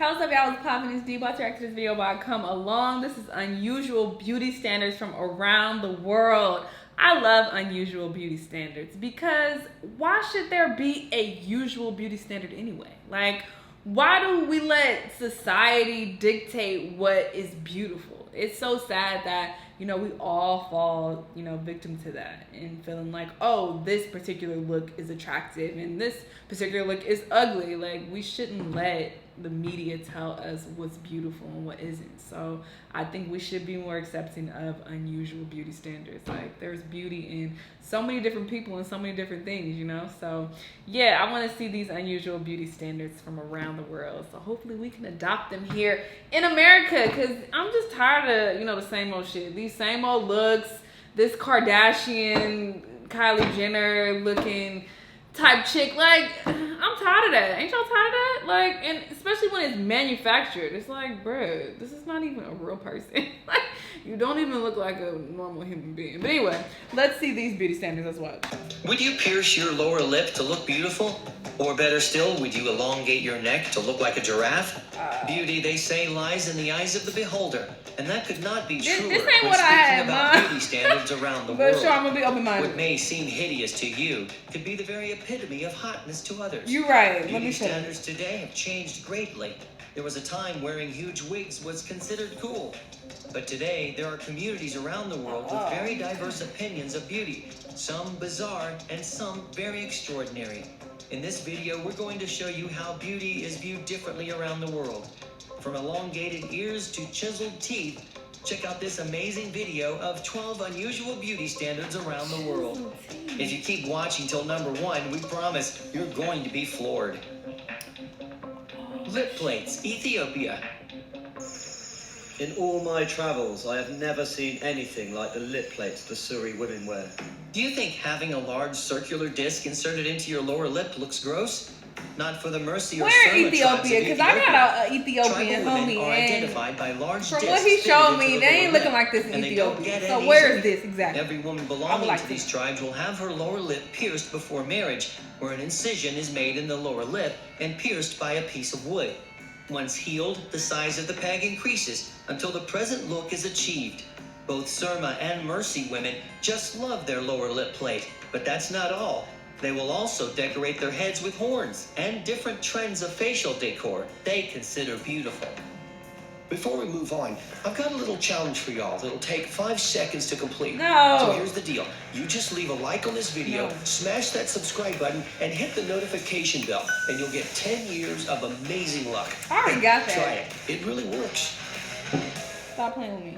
How's up, y'all? What's poppin'? It's D. About to react to this video by Come Along. This is unusual beauty standards from around the world. I love unusual beauty standards because why should there be a usual beauty standard anyway? Like, why do we let society dictate what is beautiful? It's so sad that, we all fall, victim to that and feeling like, oh, this particular look is attractive and this particular look is ugly. Like, we shouldn't let the media tell us what's beautiful and what isn't. So I think we should be more accepting of unusual beauty standards. Like, there's beauty in so many different people and so many different things, So yeah, I want to see these unusual beauty standards from around the world. So hopefully we can adopt them here in America, because I'm just tired of, the same old shit. These same old looks, this Kardashian, Kylie Jenner looking type chick. Like, I'm tired of that. Ain't y'all tired of that? Like, and especially when it's manufactured. It's like, bruh, this is not even a real person. Like, you don't even look like a normal human being. But anyway, let's see these beauty standards as well. Would you pierce your lower lip to look beautiful? Or better still, would you elongate your neck to look like a giraffe? Beauty, they say, lies in the eyes of the beholder. And that could not be truer this ain't when what I speaking had, about Mom. beauty standards around the But world. sure, I'm gonna be open-minded. What may seem hideous to you could be the very epitome of hotness to others. You're right. Beauty Let me standards today have changed greatly. There was a time wearing huge wigs was considered cool. But today, there are communities around the world with very diverse opinions of beauty. Some bizarre and some very extraordinary. In this video, we're going to show you how beauty is viewed differently around the world. From elongated ears to chiseled teeth, check out this amazing video of 12 unusual beauty standards around the world. If you keep watching till number 1, we promise you're going to be floored. Lip plates, Ethiopia. In all my travels, I have never seen anything like the lip plates the Suri women wear. Do you think having a large circular disc inserted into your lower lip looks gross? Not for the Mercy or Where Surma Ethiopia? tribes of Because I got an Ethiopian Tribal women homie, are and identified by large from discs what he fitted showed into me, the they ain't lower looking lip, like this in and they don't Ethiopia. get So in where is easily. this exactly? Every woman I would belonging like to to. these tribes will have her lower lip pierced before marriage, where an incision is made in the lower lip and pierced by a piece of wood. Once healed, the size of the peg increases until the present look is achieved. Both Surma and Mercy women just love their lower lip plate, but that's not all. They will also decorate their heads with horns and different trends of facial decor they consider beautiful. Before we move on, I've got a little challenge for y'all that'll take 5 seconds to complete. No. So here's the deal. You just leave a like on this video, No. smash that subscribe button, and hit the notification bell, and you'll get 10 years of amazing luck. I already got that. Try it. It really works. Stop playing with me.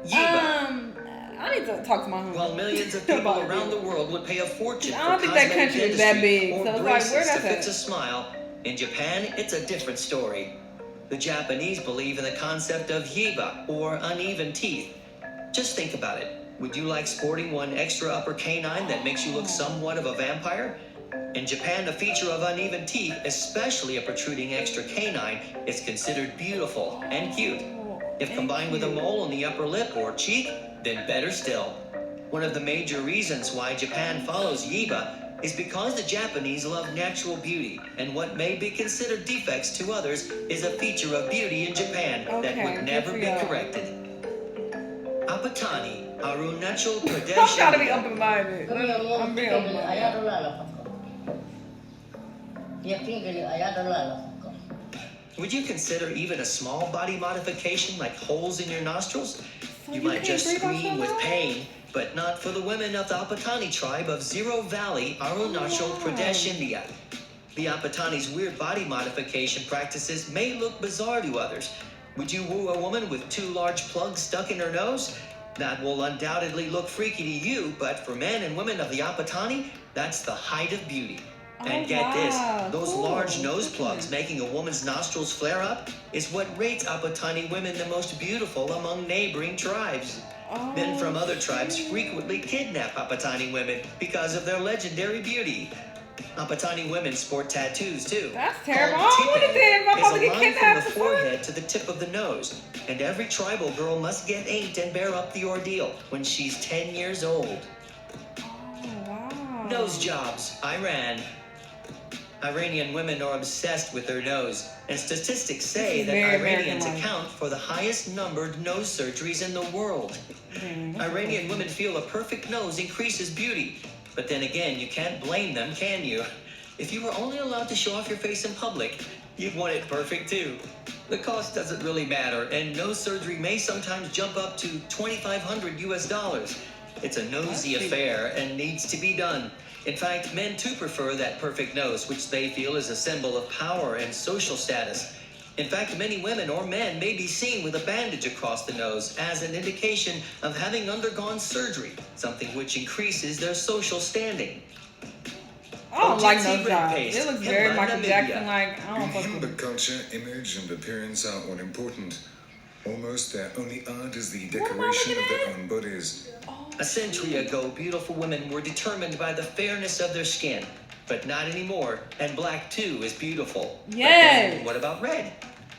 Yiba. I need to talk to my homie. While millions of people around the world would pay a fortune I for don't think that cosmetic country is that dentistry big, or so it's like, braces where to that's fix at? a smile, in Japan, it's a different story. The Japanese believe in the concept of yiba, or uneven teeth. Just think about it. Would you like sporting one extra upper canine that makes you look somewhat of a vampire? In Japan, a feature of uneven teeth, especially a protruding extra canine, is considered beautiful and cute. If combined with a mole on the upper lip or cheek, then better still. One of the major reasons why Japan follows yiba is because the Japanese love natural beauty, and what may be considered defects to others is a feature of beauty in Japan that would never be corrected. Apatani, Arunachal Pradesh. I gotta be open-minded. I'm being open-minded. Would you consider even a small body modification like holes in your nostrils? You might just scream with pain, but not for the women of the Apatani tribe of Zero Valley, Arunachal Pradesh, India. The Apatani's weird body modification practices may look bizarre to others. Would you woo a woman with 2 large plugs stuck in her nose? That will undoubtedly look freaky to you, but for men and women of the Apatani, that's the height of beauty. And get this, those large nose plugs making a woman's nostrils flare up is what rates Apatani women the most beautiful among neighboring tribes. Men from other tribes frequently kidnap Apatani women because of their legendary beauty. Apatani women sport tattoos too. That's terrible. I wouldn't say if I'm about to get kidnapped. From the forehead to the tip of the nose, and every tribal girl must get inked and bear up the ordeal when she's 10 years old. Oh, wow. Nose jobs, Iran. Iranian women are obsessed with their nose, and statistics say This is that very Iranians American-like. account for the highest numbered nose surgeries in the world. Iranian women feel a perfect nose increases beauty. But then again, you can't blame them, can you? If you were only allowed to show off your face in public, you'd want it perfect too. The cost doesn't really matter, and nose surgery may sometimes jump up to $2,500 US. It's a nosy affair and needs to be done. In fact, men too prefer that perfect nose, which they feel is a symbol of power and social status. In fact, many women or men may be seen with a bandage across the nose as an indication of having undergone surgery, something which increases their social standing. I don't like Ojitsi nose red jobs. paste, It looks very Hemba, Michael Namibia. Jackson like. I don't fuck with Remember, it. culture, image, and appearance are all important. Almost their only art is the What am I decoration of looking their at? own bodies. A century ago, beautiful women were determined by the fairness of their skin. But not anymore, and black too is beautiful. But Yes. then what about red?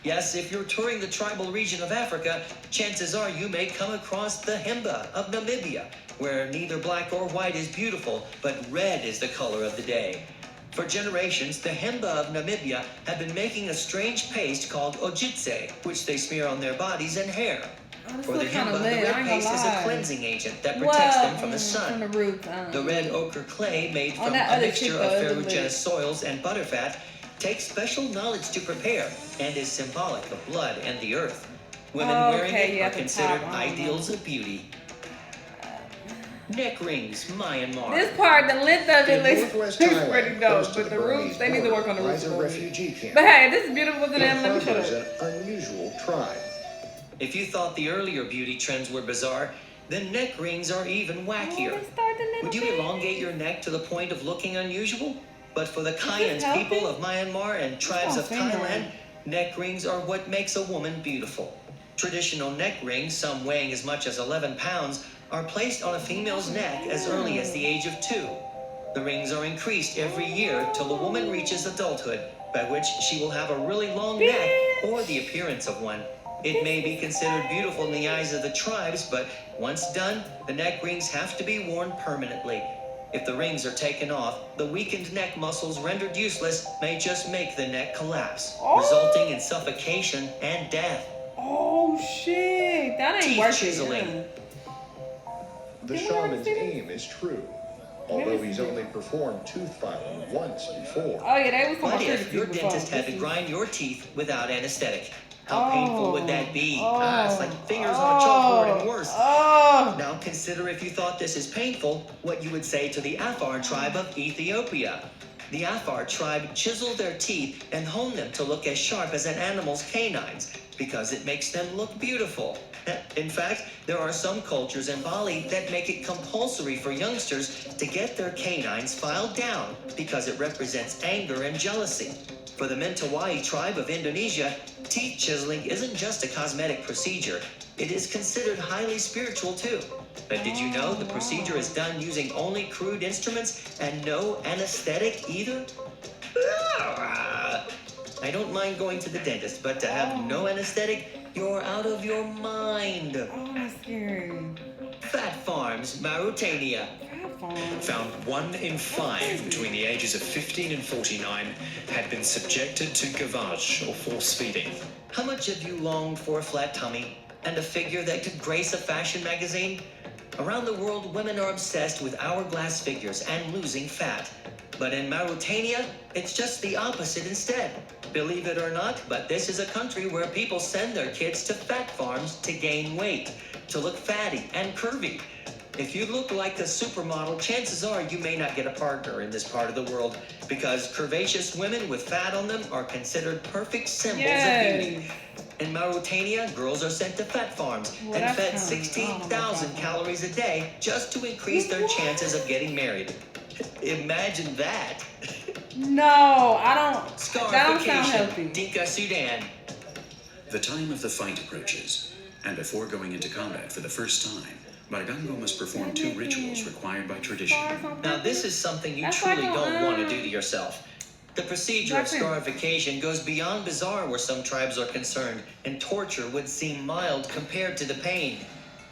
Yes, if you're touring the tribal region of Africa, chances are you may come across the Hemba of Namibia, where neither black or white is beautiful, but red is the color of the day. For generations, the Hemba of Namibia have been making a strange paste called ojitse, which they smear on their bodies and hair. Oh, this For the looks kind Hemba, of the lit. I red ain't paste gonna is a lie. cleansing agent that protects them from the sun. From the roots. The red ochre clay made Oh, from that a other mixture chick, of the other ferruginous lady. soils and butterfat takes special knowledge to prepare and is symbolic of blood and the earth. Women Oh, wearing okay, it yeah, are at the considered top, I don't ideals of beauty. Neck rings, Myanmar. This part, the length of it In looks northwest pretty Thailand, dope, close to but the Burmese roots, they need to work on the border, roots. lies a a little bit. refugee camp. But hey, this is beautiful to It them. Let me shut harbors up. an unusual tribe. If you thought the earlier beauty trends were bizarre, then neck rings are even wackier. Oh, they started a little Would you bit. elongate your neck to the point of looking unusual? But for the Kayan healthy? people of Myanmar and tribes don't of seem Thailand, right. neck rings are what makes a woman beautiful. Traditional neck rings, some weighing as much as 11 pounds, are placed on a female's neck as early as the age of 2. The rings are increased every year till the woman reaches adulthood, by which she will have a really long neck or the appearance of one. It may be considered beautiful in the eyes of the tribes, but once done, the neck rings have to be worn permanently. If the rings are taken off, the weakened neck muscles rendered useless may just make the neck collapse, resulting in suffocation and death. Oh shit, that ain't Teeth working. chiseling. The Didn't we already shaman's see this? aim is true, although he's only performed tooth filing once before. Oh yeah, they was What talking about if your surgery before. dentist had to This is- grind your teeth without anesthetic? How painful would that be? Oh, It's like fingers on a chalkboard and worse. Oh, Now consider, if you thought this is painful, what you would say to the Afar tribe of Ethiopia. The Afar tribe chisel their teeth and hone them to look as sharp as an animal's canines because it makes them look beautiful. In fact, there are some cultures in Bali that make it compulsory for youngsters to get their canines filed down because it represents anger and jealousy. For the Mentawai tribe of Indonesia, teeth chiseling isn't just a cosmetic procedure. It is considered highly spiritual too. But did you know the procedure is done using only crude instruments and no anesthetic either? I don't mind going to the dentist, but to have no anesthetic, you're out of your mind. oh, that's scary. Fat Farms, Mauritania. Found 1 in 5 between the ages of 15 and 49 had been subjected to gavage or force feeding. How much have you longed for a flat tummy and a figure that could grace a fashion magazine? Around the world, women are obsessed with hourglass figures and losing fat. But in Mauritania, it's just the opposite instead. Believe it or not, but this is a country where people send their kids to fat farms to gain weight, to look fatty and curvy. If you look like a supermodel, chances are you may not get a partner in this part of the world because curvaceous women with fat on them are considered perfect symbols of beauty. In Mauritania, girls are sent to fat farms Well, and that's fed kinda- 16,000 calories a day just to increase their chances of getting married. Imagine that. No, I don't. That don't sound Scarification, healthy. Dinka, Sudan. The time of the fight approaches, and before going into combat for the first time, Bargango must perform 2 rituals required by tradition. Now, this is something you That's truly like a, don't want to do to yourself. The procedure of That's it. scarification goes beyond bizarre where some tribes are concerned, and torture would seem mild compared to the pain.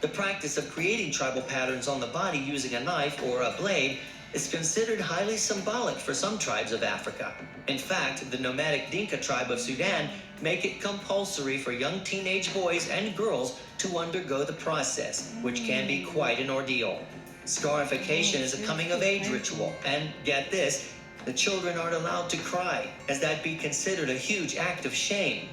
The practice of creating tribal patterns on the body using a knife or a blade is considered highly symbolic for some tribes of Africa. In fact, the nomadic Dinka tribe of Sudan make it compulsory for young teenage boys and girls to undergo the process, which can be quite an ordeal. Scarification is a coming-of-age ritual, and get this, the children aren't allowed to cry, as that'd be considered a huge act of shame.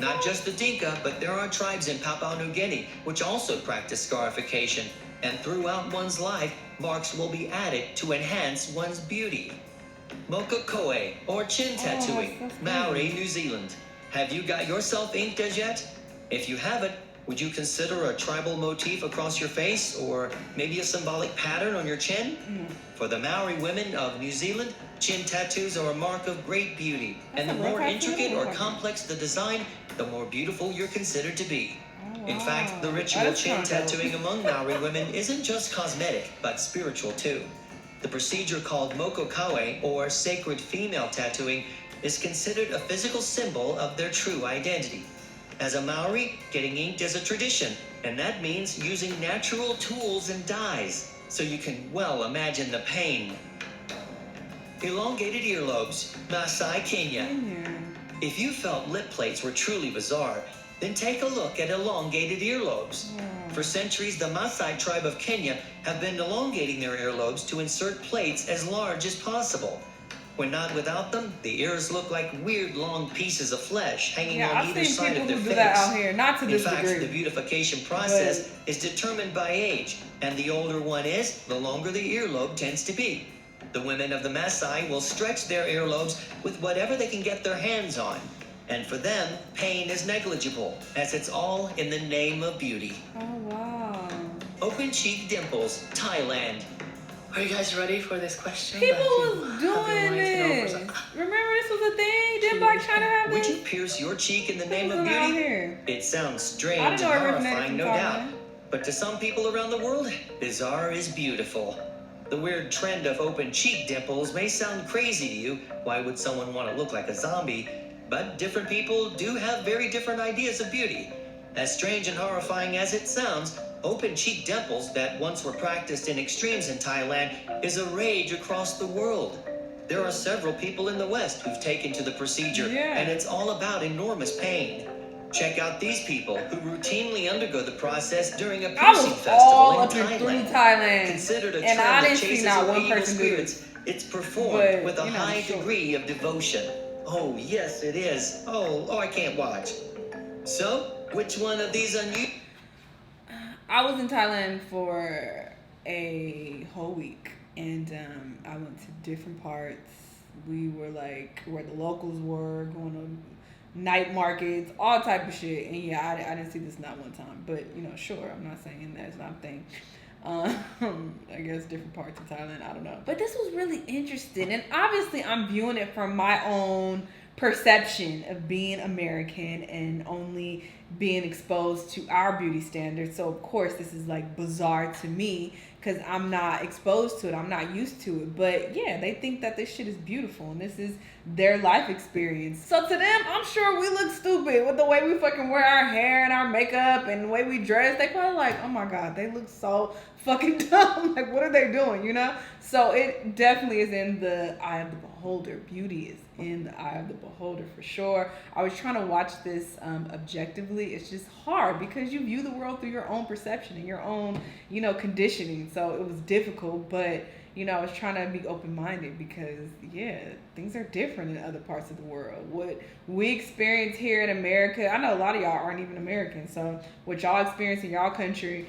Not just the Dinka, but there are tribes in Papua New Guinea which also practice scarification, and throughout one's life, marks will be added to enhance one's beauty. Mokokoe, or chin tattooing, Maori, New Zealand. Have you got yourself inked as yet? If you haven't, would you consider a tribal motif across your face, or maybe a symbolic pattern on your chin? For the Maori women of New Zealand, chin tattoos are a mark of great beauty, and the more intricate or complex the design, the more beautiful you're considered to be. In fact, the ritual chin tattooing among Maori women isn't just cosmetic, but spiritual too. The procedure called mokokawe, or sacred female tattooing, is considered a physical symbol of their true identity. As a Maori, getting inked is a tradition, and that means using natural tools and dyes, so you can well imagine the pain. Elongated earlobes, Maasai, Kenya. If you felt lip plates were truly bizarre, then take a look at elongated earlobes. For centuries, the Maasai tribe of Kenya have been elongating their earlobes to insert plates as large as possible. When not without them, the ears look like weird long pieces of flesh hanging on either side of their face. That out here, not to In this fact, degree. the beautification process is determined by age, and the older one is, the longer the earlobe tends to be. The women of the Maasai will stretch their earlobes with whatever they can get their hands on. And for them, pain is negligible, as it's all in the name of beauty. Oh, wow. Open cheek dimples, Thailand. Are you guys ready for this question? People was doing this. Remember this was a thing? Didn't Black China have Would this? you pierce your cheek in the name of Who's around beauty? here? It sounds strange I and didn't know it originated horrifying, from no Thailand. doubt. But to some people around the world, bizarre is beautiful. The weird trend of open cheek dimples may sound crazy to you. Why would someone want to look like a zombie? But different people do have very different ideas of beauty. As strange and horrifying as it sounds, open cheek dimples that once were practiced in extremes in Thailand is a rage across the world. There are several people in the West who've taken to the procedure, and it's all about enormous pain. Check out these people who routinely undergo the process during a piercing festival in Thailand. Considered a trend that chases away evil spirits, it's performed with a high degree of devotion. Oh, yes, it is. Oh, I can't watch. So, which one of these unusual... I was in Thailand for a whole week, and I went to different parts. We were like where the locals were, going to night markets, all type of shit. And yeah, I didn't see this not one time, but sure, I'm not saying that's not a thing. I guess different parts of Thailand, I don't know. But this was really interesting, and obviously I'm viewing it from my own perception of being American and only being exposed to our beauty standards. So of course this is like bizarre to me because I'm not exposed to it, I'm not used to it. But yeah, they think that this shit is beautiful and this is their life experience. So to them, I'm sure we look stupid with the way we fucking wear our hair and our makeup and the way we dress. They probably like, oh my god, they look so fucking dumb. Like, what are they doing, So it definitely is in the eye of the beholder. Beauty is in the eye of the beholder for sure. I was trying to watch this objectively. It's just hard because you view the world through your own perception and your own, conditioning. So it was difficult, but I was trying to be open-minded because, things are different in other parts of the world. What we experience here in America, I know a lot of y'all aren't even American, so what y'all experience in y'all country,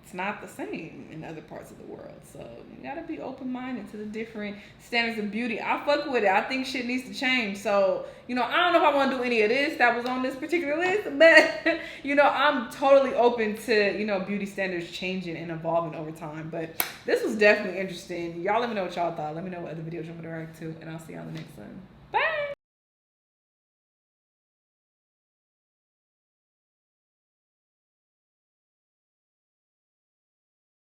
it's not the same in other parts of the world. So you gotta be open-minded to the different standards of beauty. I fuck with it. I think shit needs to change. So, I don't know if I want to do any of this that was on this particular list, but, I'm totally open to, beauty standards changing and evolving over time. But this was definitely interesting. Y'all let me know what y'all thought. Let me know what other videos you want me to react to, and I'll see y'all in the next one.